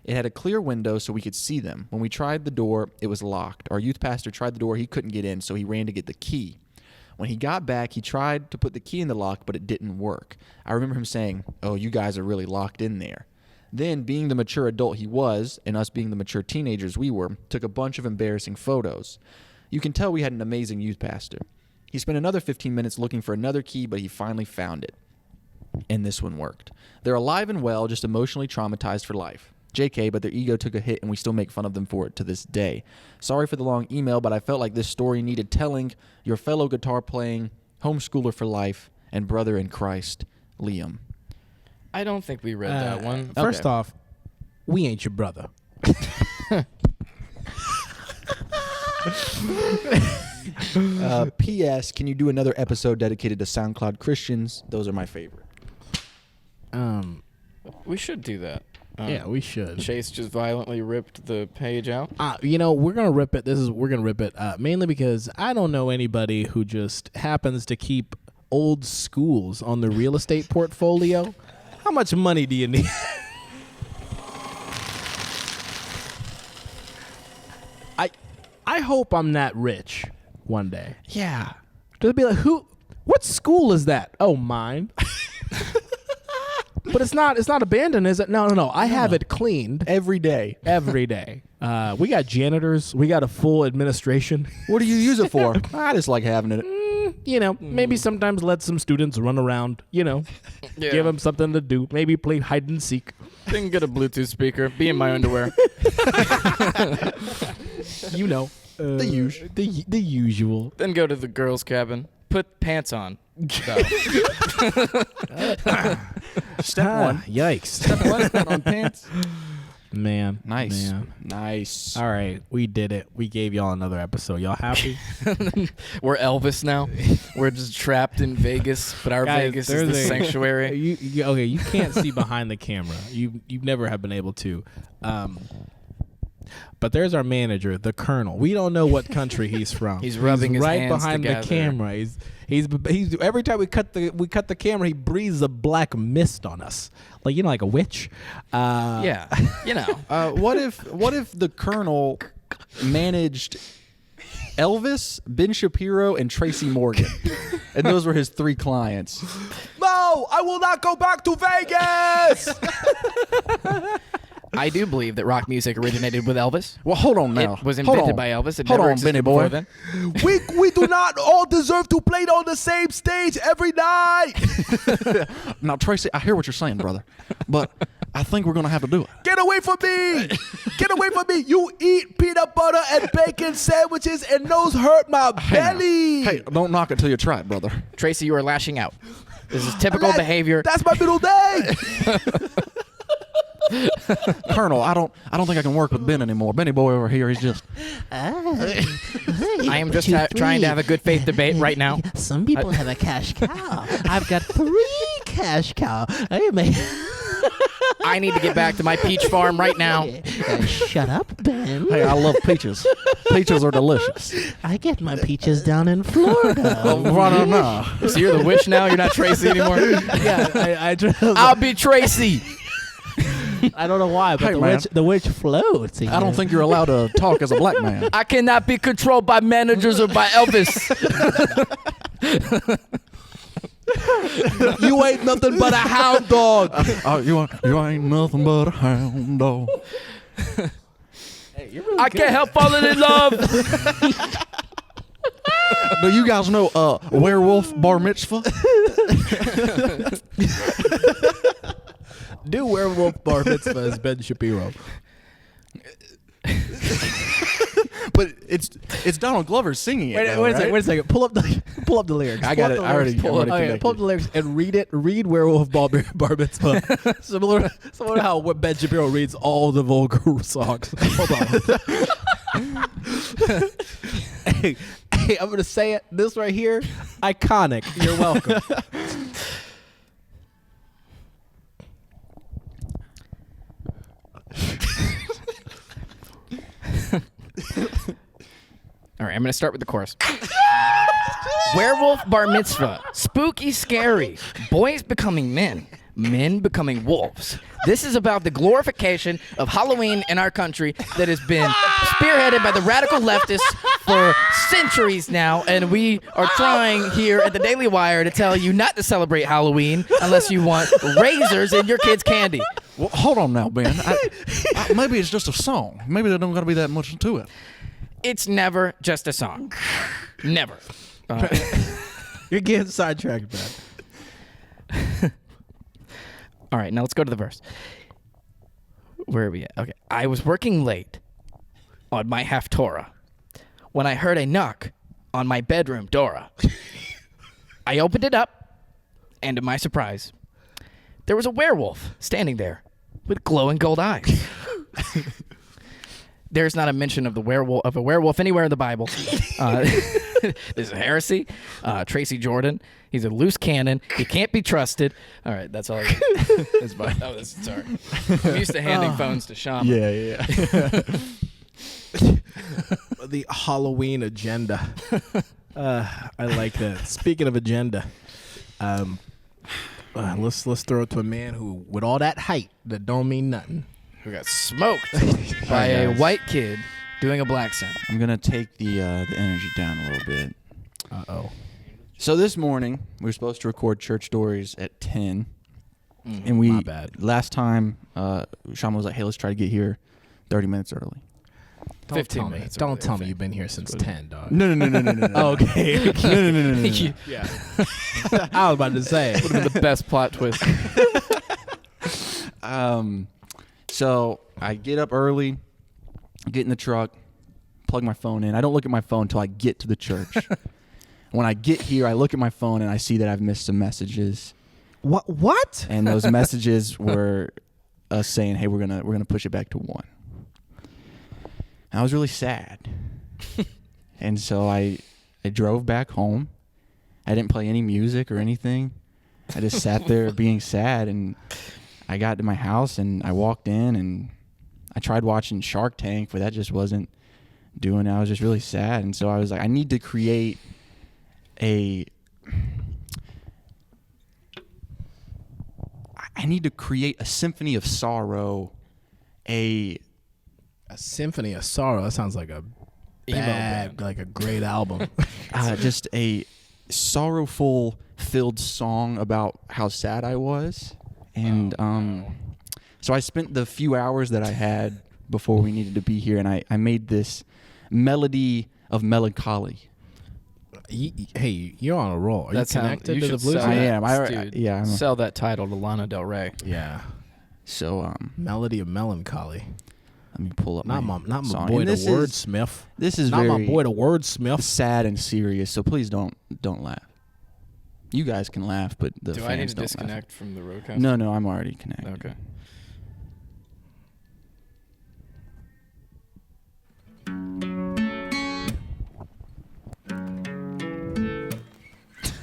It had a clear window so we could see them. When we tried the door, it was locked. Our youth pastor tried the door. He couldn't get in, so he ran to get the key. When he got back, he tried to put the key in the lock, but it didn't work. I remember him saying, "Oh, you guys are really locked in there." Then, being the mature adult he was, and us being the mature teenagers we were, took a bunch of embarrassing photos. You can tell we had an amazing youth pastor. He spent another 15 minutes looking for another key, but he finally found it. And this one worked. They're alive and well, just emotionally traumatized for life. JK, but their ego took a hit, and we still make fun of them for it to this day. Sorry for the long email, but I felt like this story needed telling. Your fellow guitar-playing, homeschooler for life, and brother in Christ, Liam. I don't think we read that one. First Okay. off, we ain't your brother. P.S. Can you do another episode dedicated to SoundCloud Christians? Those are my favorite. We should do that. Yeah, we should. Chase just violently ripped the page out. We're gonna rip it. We're gonna rip it mainly because I don't know anybody who just happens to keep old schools on the real estate portfolio. How much money do you need? I hope I'm that rich one day. Yeah. Just be like, what school is that? Oh, mine. But it's not abandoned, is it? No. I have it cleaned Every day. every day. We got janitors. We got a full administration. What do you use it for? I just like having it. Maybe sometimes let some students run around, Yeah. give them something to do. Maybe play hide and seek. Then get a Bluetooth speaker. Be in my underwear. The usual. Then go to the girls' cabin. Put pants on. Step one. Yikes. Step one. Put on pants. Man. Nice. Man. Nice. All right. We did it. We gave y'all another episode. Y'all happy? We're Elvis now. We're just trapped in Vegas, but our Guys, Vegas is the there's a- sanctuary. You can't see behind the camera. You never have been able to. But there's our manager, the Colonel. We don't know what country he's from. He's rubbing his right hands behind together. the camera. He's every time we cut the camera, he breathes a black mist on us, like a witch. Yeah, What if the Colonel managed Elvis, Ben Shapiro, and Tracy Morgan, and those were his 3 clients? No, I will not go back to Vegas. I do believe that rock music originated with Elvis. Well, hold on now. It was Hold invented on. by Elvis. It Hold never on, existed Benny before boy. then. we do not all deserve to play on the same stage every night. Now, Tracy, I hear what you're saying, brother, but I think we're gonna have to do it. Get away from me! Get away from me! You eat peanut butter and bacon sandwiches, and those hurt my belly. Hey, don't knock it till you try it, brother. Tracy, you are lashing out. This is typical behavior. That's my middle name. Colonel, I don't think I can work with Ben anymore. Benny boy over here, he's just. I am just trying to have a good faith debate right now. Some people have a cash cow. I've got 3 cash cow. I need to get back to my peach farm right now. Shut up, Ben. Hey, I love peaches. Peaches are delicious. I get my peaches down in Florida. No. So you're the witch now? You're not Tracy anymore? Yeah, I'll be Tracy. I don't know why, but Hey, man. the witch floats. I don't think you're allowed to talk as a black man. I cannot be controlled by managers or by Elvis. you ain't nothing but a hound dog. You ain't nothing but a hound dog. I can't help falling in love. Do you guys know werewolf bar mitzvah? Do werewolf bar mitzvah as Ben Shapiro. But it's Donald Glover singing it. Wait a second. Pull up the lyrics. I got it. I already Pull up connected. the lyrics and read it. Read werewolf bar mitzvah. similar to how Ben Shapiro reads all the vulgar songs. Hold on. hey, I'm gonna say it. This right here, iconic. You're welcome. All right, I'm going to start with the chorus. Werewolf bar mitzvah. Spooky, scary. Boys becoming men. Men becoming wolves. This is about the glorification of Halloween in our country that has been spearheaded by the radical leftists for centuries now, and we are trying here at the Daily Wire to tell you not to celebrate Halloween unless you want razors in your kids' candy. Well, hold on now, Ben. Maybe it's just a song. Maybe there don't got to be that much to it. It's never just a song. Never. You're getting sidetracked, man. All right, now let's go to the verse. Where are we at? Okay. I was working late on my Haftorah when I heard a knock on my bedroom door. I opened it up, and to my surprise, there was a werewolf standing there with glowing gold eyes. There's not a mention of a werewolf anywhere in the Bible. This is heresy. Tracy Jordan. He's a loose cannon. He can't be trusted. All right, that's all I got. That's fine. Oh, sorry. I'm used to handing phones to Shaman. Yeah. The Halloween agenda. I like that. Speaking of agenda, let's throw it to a man who, with all that height, that don't mean nothing. Who got smoked by a white kid doing a black sound. I'm gonna take the energy down a little bit. Uh-oh. So this morning we were supposed to record church stories at 10, and my bad. Last time, Shaman was like, "Hey, let's try to get here 30 minutes early." 15 minutes. Don't tell me you've been here since 10, dog. No. Okay. No. Yeah. I was about to say. Would have been the best plot twist. So I get up early, get in the truck, plug my phone in. I don't look at my phone until I get to the church. When I get here, I look at my phone and I see that I've missed some messages. What? And those messages were us saying, "Hey, we're gonna push it back to 1." I was really sad. And so I drove back home. I didn't play any music or anything. I just sat there being sad, and I got to my house and I walked in and I tried watching Shark Tank, but that just wasn't doing it. I was just really sad. And so I was like, I need to create a symphony of sorrow, A symphony of sorrow. That sounds like a bad, like a great album. just a sorrowful filled song about how sad I was. And so I spent the few hours that I had before we needed to be here, and I made this melody of melancholy. Hey, you're on a roll. Are you connected to the blues? I am. Dude, sell that title to Lana Del Rey. Yeah. So Melody of melancholy. let me pull up Not my my song. boy And the this wordsmith. This is Not very my boy the wordsmith. sad and serious. So please don't laugh. You guys can laugh, but the Do fans I need to don't disconnect from the roadcast? laugh. No, I'm already connected. Okay.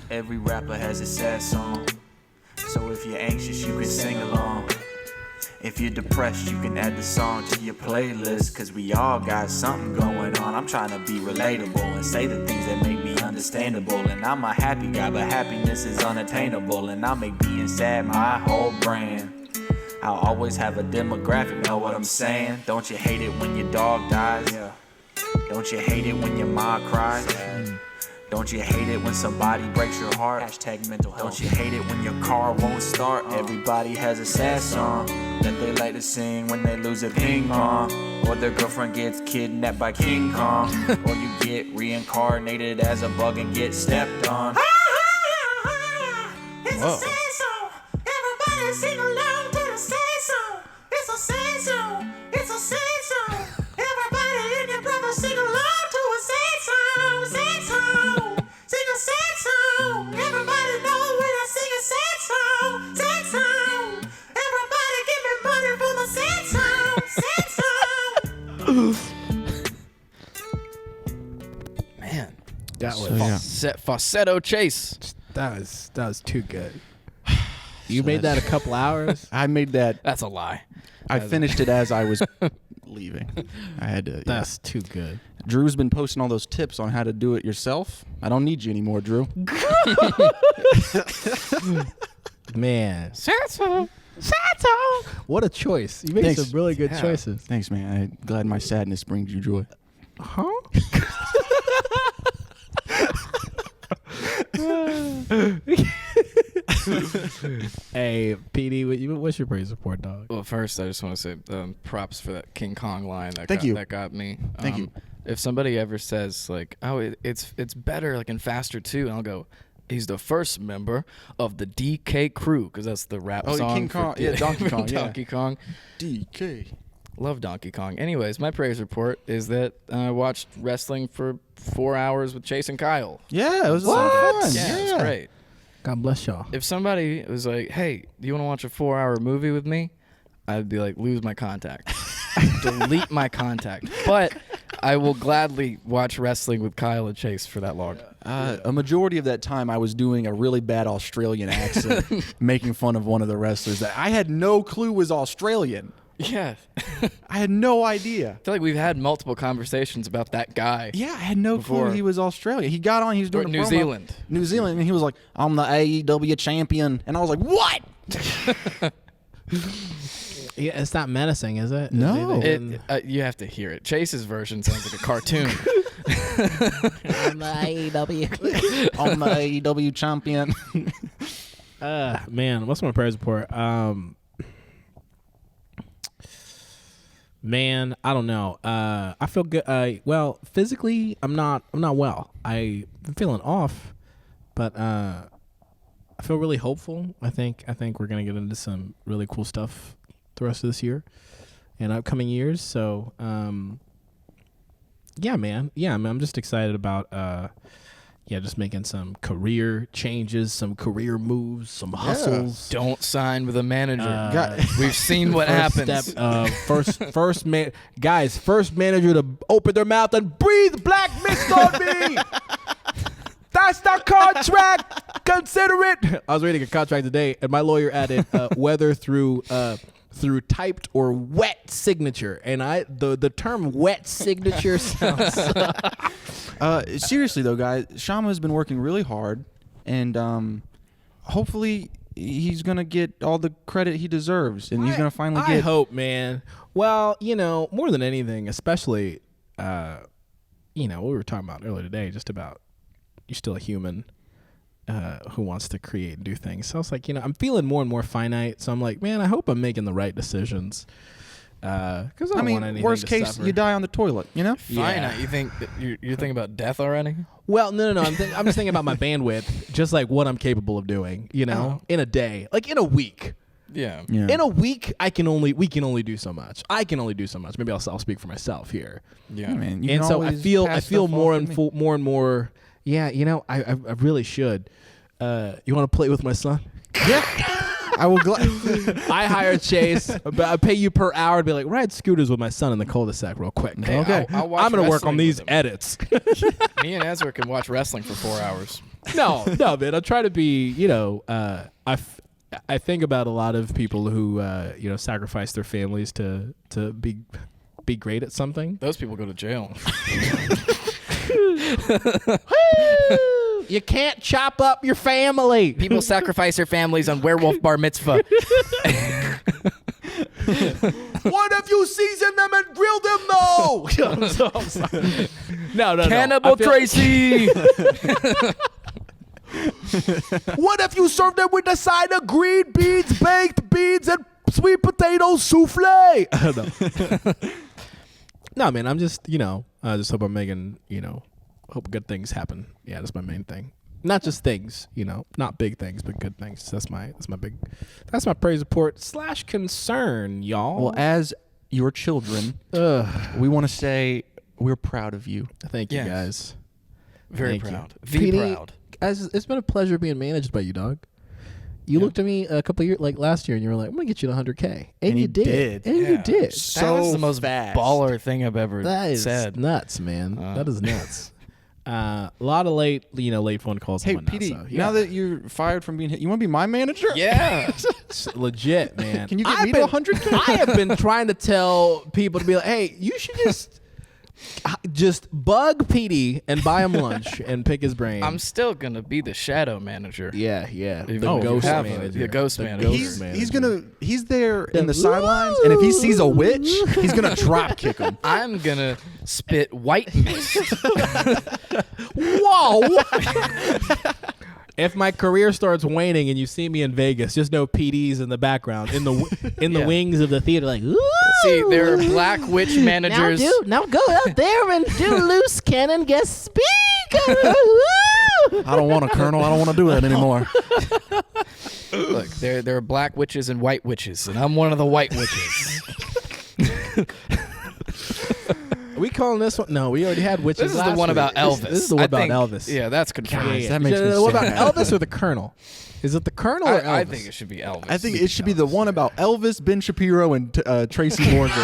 Every rapper has a sad song, so if you're anxious you can sing along. If you're depressed you can add the song to your playlist, cause we all got something going on. I'm trying to be relatable and say the things that make me understandable. And I'm a happy guy, but happiness is unattainable. And I'll make being sad my whole brand. I'll always have a demographic, know what I'm saying? Don't you hate it when your dog dies? Yeah. Don't you hate it when your mom cries? Don't you hate it when somebody breaks your heart? Hashtag mental health. Don't you hate it when your car won't start? Everybody has a sad song that they like to sing when they lose at ping pong, or their girlfriend gets kidnapped by King Kong, or you get reincarnated as a bug and get stepped on. It's a sad song. Everybody sing along to the sad song. It's a sad song. It's a sad song. Everybody and your brother sing along to a sad song. Sad song. Sing a sad song. Everybody know when I sing a sad song. Sad song. Everybody give me money for the sad song. Sad song. Man. That was Falsetto chase. that was too good. You made that a couple hours? I made that. That's a lie. I finished it as I was leaving. I had to. That's too good. Drew's been posting all those tips on how to do it yourself. I don't need you anymore, Drew. Man. Sasso. What a choice. You made Thanks. some really good choices. Thanks, man. I'm glad my sadness brings you joy. Huh? Hey, PD, what's your praise report, dog? Well, first, I just want to say props for that King Kong line. Thank you. That got me. Thank you. If somebody ever says, like, oh, it's better, like, and faster, too, and I'll go, he's the first member of the DK crew, because that's the rap song. King Kong. Yeah, Donkey Kong. Yeah. Donkey Kong. DK. Love Donkey Kong. Anyways, my praise report is that I watched wrestling for 4 hours with Chase and Kyle. Yeah, it was a lot of fun. Yeah, it was great. God bless y'all. If somebody was like, hey, do you want to watch a 4-hour movie with me? I'd be like, lose my contact. Delete my contact. But I will gladly watch wrestling with Kyle and Chase for that long. A majority of that time, I was doing a really bad Australian accent, making fun of one of the wrestlers that I had no clue was Australian. Yeah. I had no idea. I feel like we've had multiple conversations about that guy. Yeah, I had no clue he was Australian. He got on, he was doing New a promo. Zealand. And he was like, I'm the AEW champion. And I was like, what? Yeah, it's not menacing, is it? No. You have to hear it. Chase's version sounds like a cartoon. I'm the AEW. I'm the AEW champion. Man, what's my praise report? Man, I don't know. I feel good. Well, physically, I'm not well. I'm feeling off, but I feel really hopeful. I think we're gonna get into some really cool stuff the rest of this year and upcoming years. So, yeah, man. Yeah, I'm just excited about just making some career changes, some career moves, some hustles. Don't sign with a manager. Got- We've seen what happens. Step, first manager to open their mouth and breathe black mist on me. That's the contract. Consider it. I was reading a contract today, and my lawyer added whether through typed or wet signature, and the term wet signature sounds. Seriously though, guys, Shama's been working really hard, and hopefully he's gonna get all the credit he deserves, and he's gonna finally I get. hope, man. Well, more than anything, especially, what we were talking about earlier today, just about you're still a human who wants to create and do things. So I was like, I'm feeling more and more finite. So I'm like, man, I hope I'm making the right decisions. Because I don't want anything worst to case, suffer. you die on the toilet. Fine. Yeah. You think that you're thinking about death already? Well, no. I'm just thinking about my bandwidth, just like what I'm capable of doing. In a day, like in a week. Yeah. In a week, we can only do so much. I can only do so much. Maybe I'll speak for myself here. Yeah. Yeah, man. You And can so I always feel pass more stuff off and to me. more and more. Yeah, I really should. You want to play with my son? Yeah, I will. I hire Chase, but I pay you per hour to be like, ride scooters with my son in the cul-de-sac real quick. Hey, Okay, I'll watch I'm gonna work wrestling on these with him. edits. Me and Ezra can watch wrestling for 4 hours. no, man. I try to be. I think about a lot of people who sacrifice their families to be great at something. Those people go to jail. You can't chop up your family. People sacrifice their families on werewolf bar mitzvah. What if you season them and grill them though? I'm sorry. No. Cannibal I feel- Tracy. What if you serve them with a side of green beans, baked beans, and sweet potato souffle? No, man. I'm just, I just hope I'm making, hope good things happen. Yeah, that's my main thing. Not just things, not big things, but good things. That's my praise report / concern, y'all. Well, as your children, we want to say we're proud of you. Thank you, Yes. guys. Very Thank you. proud. PD, Proud. It's been a pleasure being managed by you, dog. You looked at me a couple of years, like last year, and you were like, "I'm gonna get you to 100K," and you did. And you did. That was the most baller thing I've ever That is said. nuts, man. That is nuts. A lot of late phone calls. Hey, and whatnot, PD, so, yeah. now that you're fired from being hit, you want to be my manager? Yeah. It's legit, man. Can you get me to 100K? I have been trying to tell people to be like, "Hey, you should just bug PD and buy him lunch and pick his brain." I'm still going to be the shadow manager. Yeah. Even The though you ghost have manager. the ghost manager. He's there in the sidelines, and if he sees a witch, he's gonna drop kick him. I'm going to spit white mist. Whoa! If my career starts waning and you see me in Vegas, just know PD's in the background, in the wings of the theater, like, ooh. See, there are black witch managers. Now go out there and do loose cannon guest speaker. I don't want a colonel. I don't want to do that anymore. Look, there are black witches and white witches, and I'm one of the white witches. Are we calling this one? No, we already had witches. This is the last one week. about Elvis. This is the one I about think- Elvis. Yeah, that's confirmed. Guys, that makes me What sad. about Elvis or the Colonel? Is it the Colonel or Elvis? I think it should be Elvis. I think it should be the one about Elvis, Ben Shapiro, and Tracy Morgan.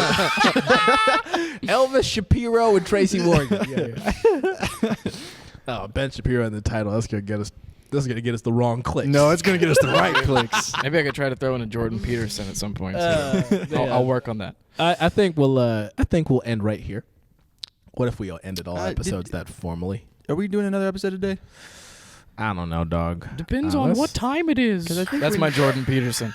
Elvis Shapiro and Tracy Morgan. Yeah. Oh, Ben Shapiro in the title. That's gonna get us. This is gonna get us the wrong clicks. No, it's gonna get us the right clicks. Maybe I could try to throw in a Jordan Peterson at some point. Too. I'll work on that. I think we'll end right here. What if we ended all episodes that formally? Are we doing another episode today? I don't know, dog. Depends on what time it is. That's my Jordan Peterson.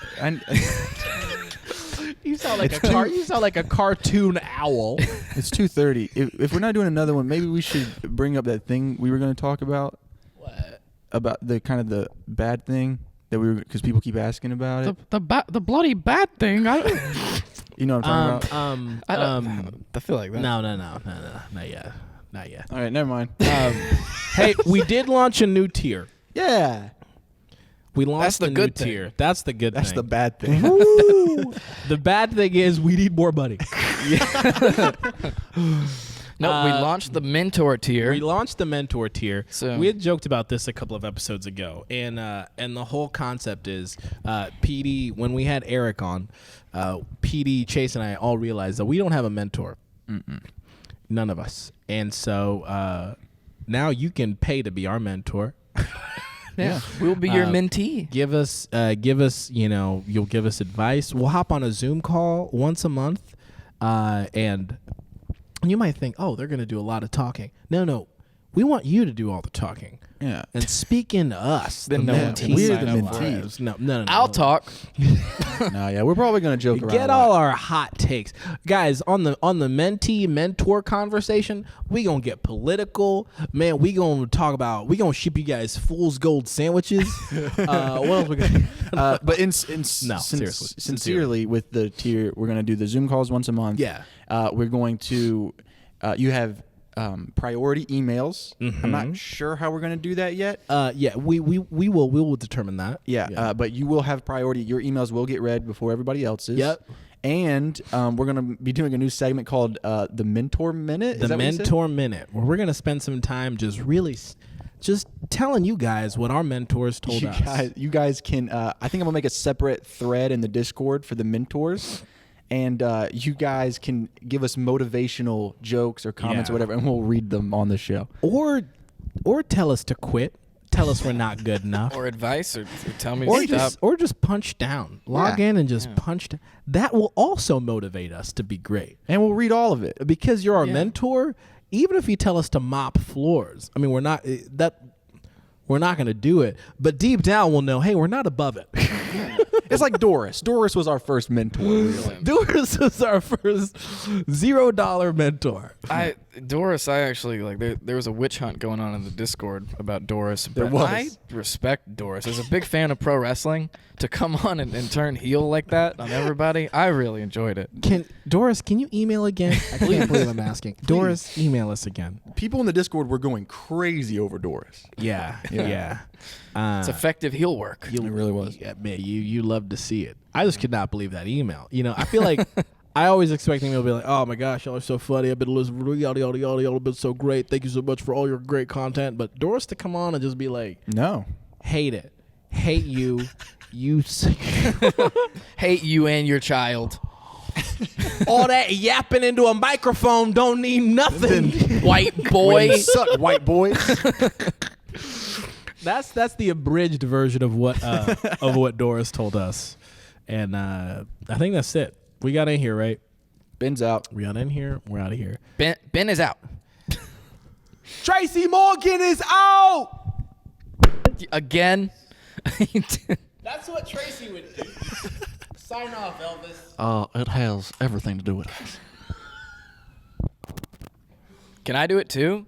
You sound like you sound like a cartoon owl. It's 2:30. If we're not doing another one, maybe we should bring up that thing we were going to talk about. What? About the kind of the bad thing that because people keep asking about it. The bloody bad thing. You know what I'm talking about? I feel like that. No, not yet. All right, never mind. Hey, we did launch a new tier. Yeah. We launched the a good new thing. tier. That's the good That's thing. the bad thing. The bad thing is we need more money. No, we launched the mentor tier. We launched the mentor tier. So we had joked about this a couple of episodes ago, and the whole concept is PD. When we had Eric on, PD, Chase, and I all realized that we don't have a mentor. None of us, and so now you can pay to be our mentor. Yeah, we'll be your mentee. Give us, you'll give us advice. We'll hop on a Zoom call once a month, and you might think, oh, they're going to do a lot of talking. No, we want you to do all the talking. Yeah. And speaking to us, the mentees. We're the mentees. No. I'll talk. No, yeah, we're probably going to joke around. Get all our hot takes, guys. On the mentee mentor conversation, we gonna get political, man. We gonna talk about. We gonna ship you guys Fool's Gold sandwiches. What else we gonna? But seriously, sincerely, with the tier, we're going to do the Zoom calls once a month. Yeah. We're going to. You have. Priority emails. I'm not sure how we're going to do that yet. Yeah, we will determine that. Yeah. But you will have priority. Your emails will get read before everybody else's. Yep. And we're going to be doing a new segment called the Mentor Minute. The Mentor Minute, where we're going to spend some time just telling you guys what our mentors told us. You guys can. I think I'm going to make a separate thread in the Discord for the mentors. And you guys can give us motivational jokes or comments or whatever, and we'll read them on the show. Or tell us to quit. Tell us we're not good enough. Or advice, or tell me to stop. Or just punch down. Log in and just punch down. That will also motivate us to be great. And we'll read all of it. Because you're our mentor, even if you tell us to mop floors. I mean, we're not going to do it. But deep down, we'll know, hey, we're not above it. It's like Doris. Doris was our first mentor. Really. Doris was our first $0 mentor. Doris, I actually like. There was a witch hunt going on in the Discord about Doris. But There was. I respect Doris. As a big fan of pro wrestling, to come on and turn heel like that on everybody, I really enjoyed it. Doris, can you email again? I can't believe I'm asking. Doris, email us again. People in the Discord were going crazy over Doris. Yeah. It's effective heel work. It really was. Yeah, man, you love to see it. I just could not believe that email. I feel like I always expect email to be like, oh my gosh, y'all are so funny. I've been listening, yada yada yada. Y'all have been so great. Thank you so much for all your great content. But Doris to come on and just be like, no, hate it, hate you, hate you and your child. All that yapping into a microphone don't mean nothing. White boy. Suck, white boys. That's the abridged version of what Doris told us, and I think that's it. We got in here, right? Ben's out. We got in here. We're out of here. Ben is out. Tracy Morgan is out Again. That's what Tracy would do. Sign off, Elvis. It has everything to do with it. Can I do it too?